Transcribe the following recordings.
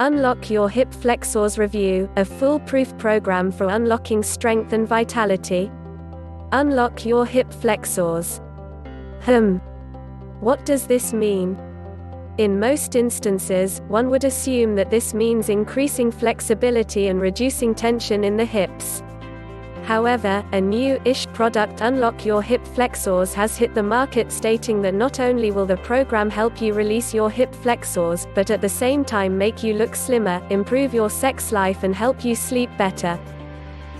Unlock Your Hip Flexors Review, a foolproof program for unlocking strength and vitality. Unlock your hip flexors. What does this mean? In most instances, one would assume that this means increasing flexibility and reducing tension in the hips. However, a new-ish product, Unlock Your Hip Flexors, has hit the market, stating that not only will the program help you release your hip flexors, but at the same time make you look slimmer, improve your sex life and help you sleep better.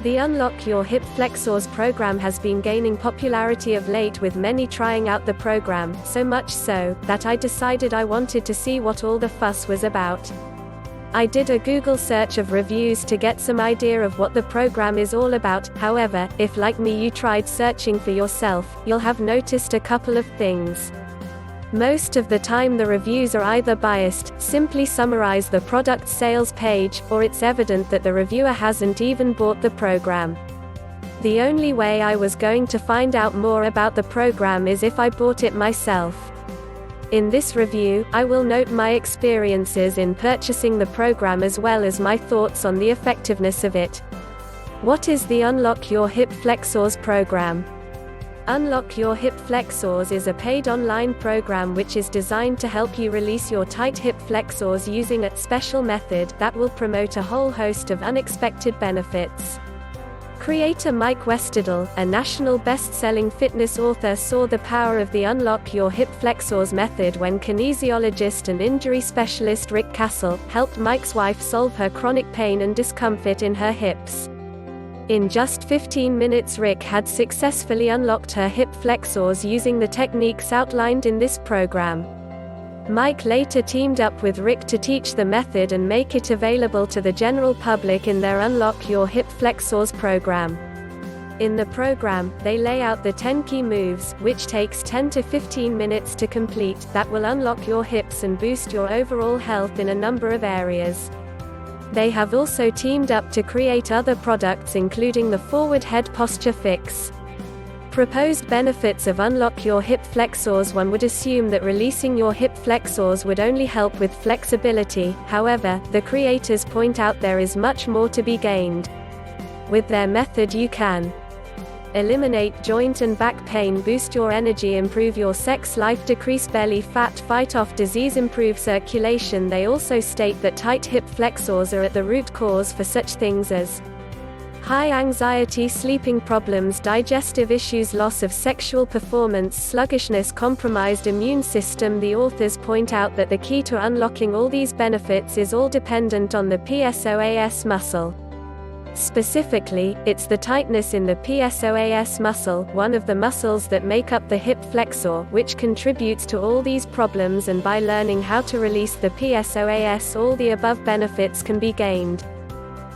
The Unlock Your Hip Flexors program has been gaining popularity of late, with many trying out the program, so much so, that I decided I wanted to see what all the fuss was about. I did a Google search of reviews to get some idea of what the program is all about. However, if like me you tried searching for yourself, you'll have noticed a couple of things. Most of the time the reviews are either biased, simply summarize the product's sales page, or it's evident that the reviewer hasn't even bought the program. The only way I was going to find out more about the program is if I bought it myself. In this review, I will note my experiences in purchasing the program as well as my thoughts on the effectiveness of it. What is the Unlock Your Hip Flexors program? Unlock Your Hip Flexors is a paid online program which is designed to help you release your tight hip flexors using a special method that will promote a whole host of unexpected benefits. Creator Mike Westadell, a national best-selling fitness author, saw the power of the Unlock Your Hip Flexors method when kinesiologist and injury specialist Rick Castle helped Mike's wife solve her chronic pain and discomfort in her hips. In just 15 minutes, Rick had successfully unlocked her hip flexors using the techniques outlined in this program. Mike later teamed up with Rick to teach the method and make it available to the general public in their Unlock Your Hip Flexors program. In the program, they lay out the 10 key moves, which takes 10 to 15 minutes to complete, that will unlock your hips and boost your overall health in a number of areas. They have also teamed up to create other products, including the Forward Head Posture Fix. Proposed benefits of Unlock Your Hip Flexors: one would assume that releasing your hip flexors would only help with flexibility. However, the creators point out there is much more to be gained. With their method you can eliminate joint and back pain, boost your energy, improve your sex life, decrease belly fat, fight off disease, improve circulation. They also state that tight hip flexors are at the root cause for such things as high anxiety, sleeping problems, digestive issues, loss of sexual performance, sluggishness, compromised immune system. The authors point out that the key to unlocking all these benefits is all dependent on the psoas muscle. Specifically, it's the tightness in the psoas muscle, one of the muscles that make up the hip flexor, which contributes to all these problems, and by learning how to release the psoas, all the above benefits can be gained.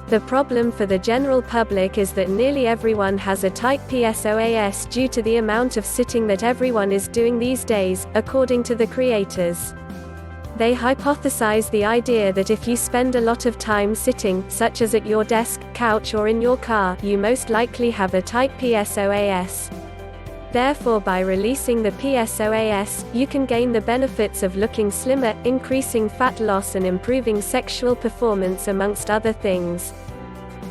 The problem for the general public is that nearly everyone has a tight psoas due to the amount of sitting that everyone is doing these days, according to the creators. They hypothesize the idea that if you spend a lot of time sitting, such as at your desk, couch or in your car, you most likely have a tight psoas. Therefore, by releasing the psoas, you can gain the benefits of looking slimmer, increasing fat loss and improving sexual performance, amongst other things.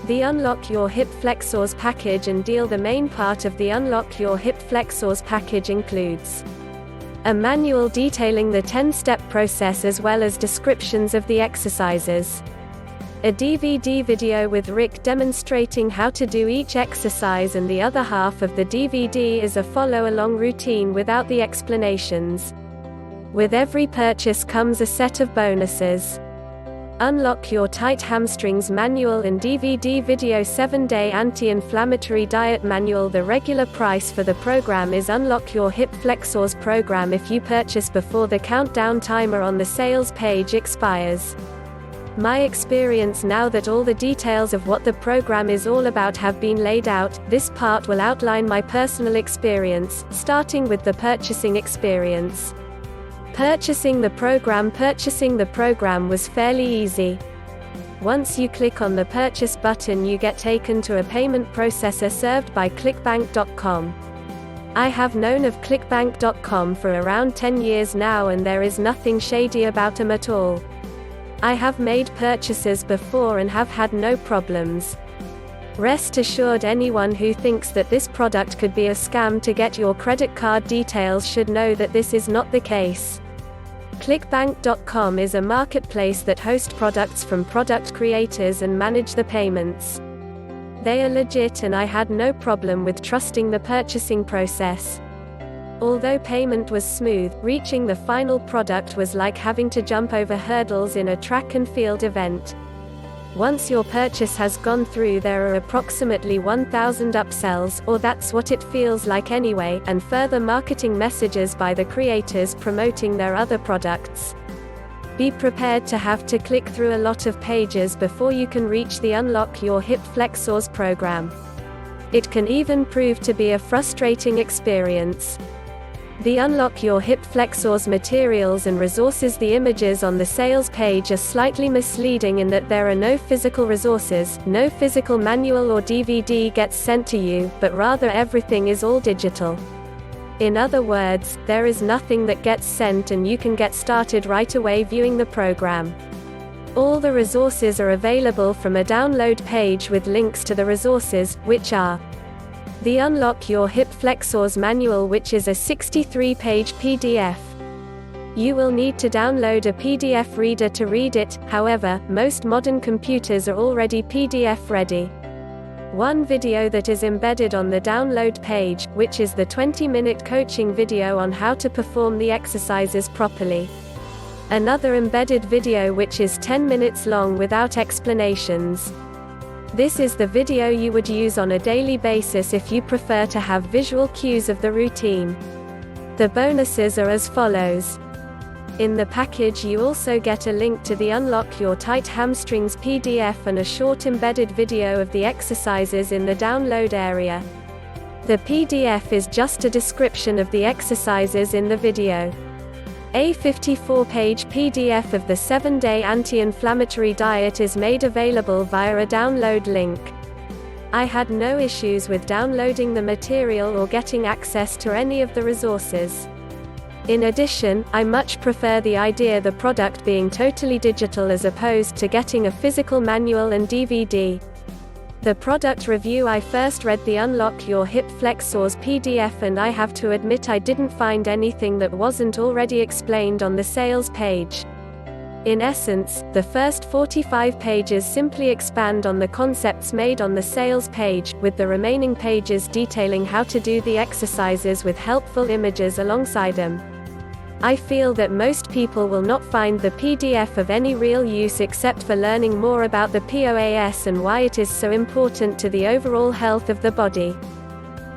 The Unlock Your Hip Flexors package and deal. The main part of the Unlock Your Hip Flexors package includes a manual detailing the 10-step process as well as descriptions of the exercises, a DVD video with Rick demonstrating how to do each exercise, and the other half of the DVD is a follow-along routine without the explanations. With every purchase comes a set of bonuses. Unlock Your Tight Hamstrings Manual and DVD video, 7-day anti-inflammatory diet manual. The regular price for the program is Unlock Your Hip Flexors program if you purchase before the countdown timer on the sales page expires. My experience: now that all the details of what the program is all about have been laid out, this part will outline my personal experience, starting with the purchasing experience. Purchasing the program was fairly easy. Once you click on the purchase button, you get taken to a payment processor served by clickbank.com. I have known of clickbank.com for around 10 years now, and there is nothing shady about them at all. I have made purchases before and have had no problems. Rest assured, anyone who thinks that this product could be a scam to get your credit card details should know that this is not the case. ClickBank.com is a marketplace that hosts products from product creators and manage the payments. They are legit and I had no problem with trusting the purchasing process. Although payment was smooth, reaching the final product was like having to jump over hurdles in a track and field event. Once your purchase has gone through, there are approximately 1,000 upsells, or that's what it feels like anyway, and further marketing messages by the creators promoting their other products. Be prepared to have to click through a lot of pages before you can reach the Unlock Your Hip Flexors program. It can even prove to be a frustrating experience. The Unlock Your Hip Flexors materials and resources. The images on the sales page are slightly misleading in that there are no physical resources, no physical manual or DVD gets sent to you, but rather everything is all digital. In other words, there is nothing that gets sent and you can get started right away viewing the program. All the resources are available from a download page with links to the resources, which are the Unlock Your Hip Flexors Manual, which is a 63-page PDF. You will need to download a PDF reader to read it, however, most modern computers are already PDF ready. One video that is embedded on the download page, which is the 20-minute coaching video on how to perform the exercises properly. Another embedded video which is 10 minutes long without explanations. This is the video you would use on a daily basis if you prefer to have visual cues of the routine. The bonuses are as follows. In the package you also get a link to the Unlock Your Tight Hamstrings PDF and a short embedded video of the exercises in the download area. The PDF is just a description of the exercises in the video. A 54-page PDF of the 7-day anti-inflammatory diet is made available via a download link. I had no issues with downloading the material or getting access to any of the resources. In addition, I much prefer the idea the product being totally digital as opposed to getting a physical manual and DVD. The product review. I first read the Unlock Your Hip Flexors PDF and I have to admit I didn't find anything that wasn't already explained on the sales page. In essence, the first 45 pages simply expand on the concepts made on the sales page, with the remaining pages detailing how to do the exercises with helpful images alongside them. I feel that most people will not find the PDF of any real use except for learning more about the POAS and why it is so important to the overall health of the body.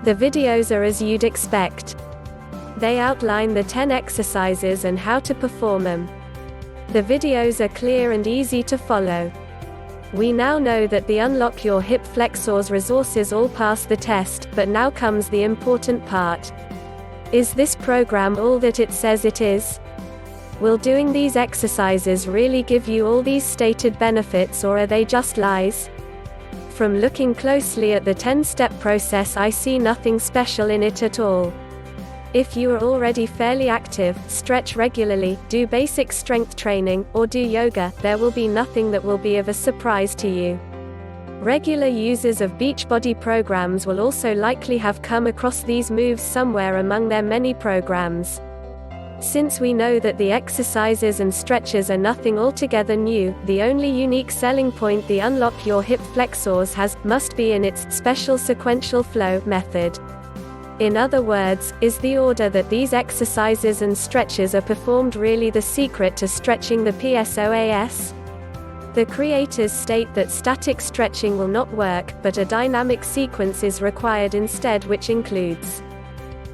The videos are as you'd expect. They outline the 10 exercises and how to perform them. The videos are clear and easy to follow. We now know that the Unlock Your Hip Flexors resources all pass the test, but now comes the important part. Is this program all that it says it is? Will doing these exercises really give you all these stated benefits, or are they just lies? From looking closely at the 10-step process, I see nothing special in it at all. If you are already fairly active, stretch regularly, do basic strength training, or do yoga, there will be nothing that will be of a surprise to you. Regular users of Beachbody programs will also likely have come across these moves somewhere among their many programs. Since we know that the exercises and stretches are nothing altogether new, the only unique selling point the Unlock Your Hip Flexors has, must be in its special sequential flow method. In other words, is the order that these exercises and stretches are performed really the secret to stretching the PSOAS? The creators state that static stretching will not work, but a dynamic sequence is required instead, which includes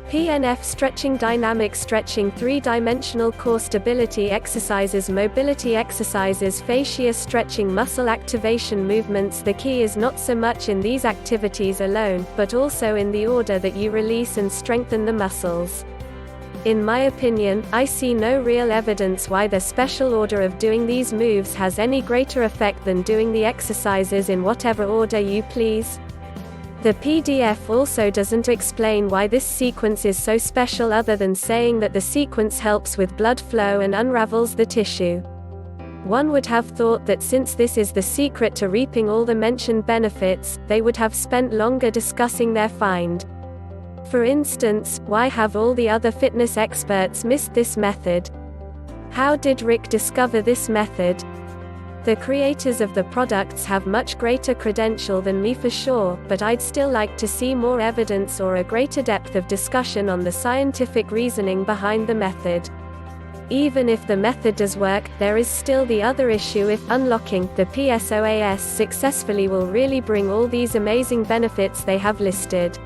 PNF stretching, dynamic stretching, three-dimensional core stability exercises, mobility exercises, fascia stretching, muscle activation movements. The key is not so much in these activities alone, but also in the order that you release and strengthen the muscles. In my opinion, I see no real evidence why the special order of doing these moves has any greater effect than doing the exercises in whatever order you please. The PDF also doesn't explain why this sequence is so special, other than saying that the sequence helps with blood flow and unravels the tissue. One would have thought that since this is the secret to reaping all the mentioned benefits, they would have spent longer discussing their find. For instance, why have all the other fitness experts missed this method? How did Rick discover this method? The creators of the products have much greater credential than me for sure, but I'd still like to see more evidence or a greater depth of discussion on the scientific reasoning behind the method. Even if the method does work, there is still the other issue if unlocking the PSOAS successfully will really bring all these amazing benefits they have listed.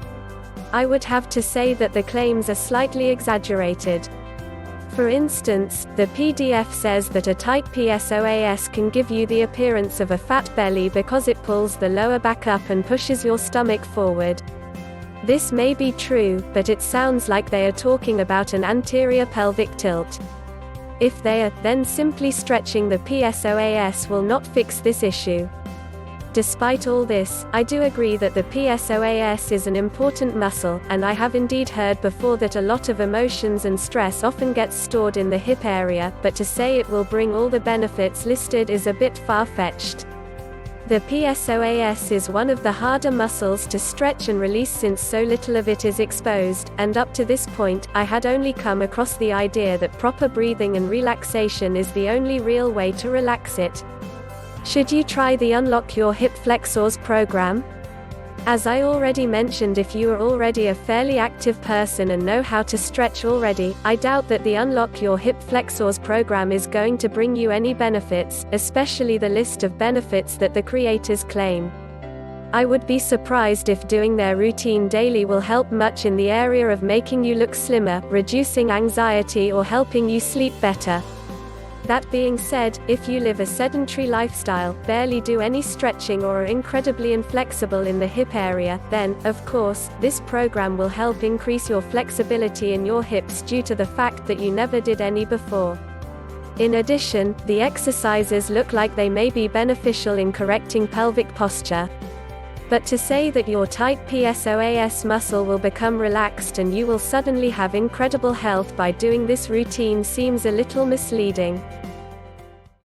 I would have to say that the claims are slightly exaggerated. For instance, the PDF says that a tight PSOAS can give you the appearance of a fat belly because it pulls the lower back up and pushes your stomach forward. This may be true, but it sounds like they are talking about an anterior pelvic tilt. If they are, then simply stretching the PSOAS will not fix this issue. Despite all this, I do agree that the PSOAS is an important muscle, and I have indeed heard before that a lot of emotions and stress often gets stored in the hip area, but to say it will bring all the benefits listed is a bit far-fetched. The PSOAS is one of the harder muscles to stretch and release since so little of it is exposed, and up to this point, I had only come across the idea that proper breathing and relaxation is the only real way to relax it. Should you try the Unlock Your Hip Flexors program? As I already mentioned, if you are already a fairly active person and know how to stretch already, I doubt that the Unlock Your Hip Flexors program is going to bring you any benefits, especially the list of benefits that the creators claim. I would be surprised if doing their routine daily will help much in the area of making you look slimmer, reducing anxiety, or helping you sleep better. That being said, if you live a sedentary lifestyle, barely do any stretching, or are incredibly inflexible in the hip area, then, of course, this program will help increase your flexibility in your hips due to the fact that you never did any before. In addition, the exercises look like they may be beneficial in correcting pelvic posture. But to say that your tight PSOAS muscle will become relaxed and you will suddenly have incredible health by doing this routine seems a little misleading.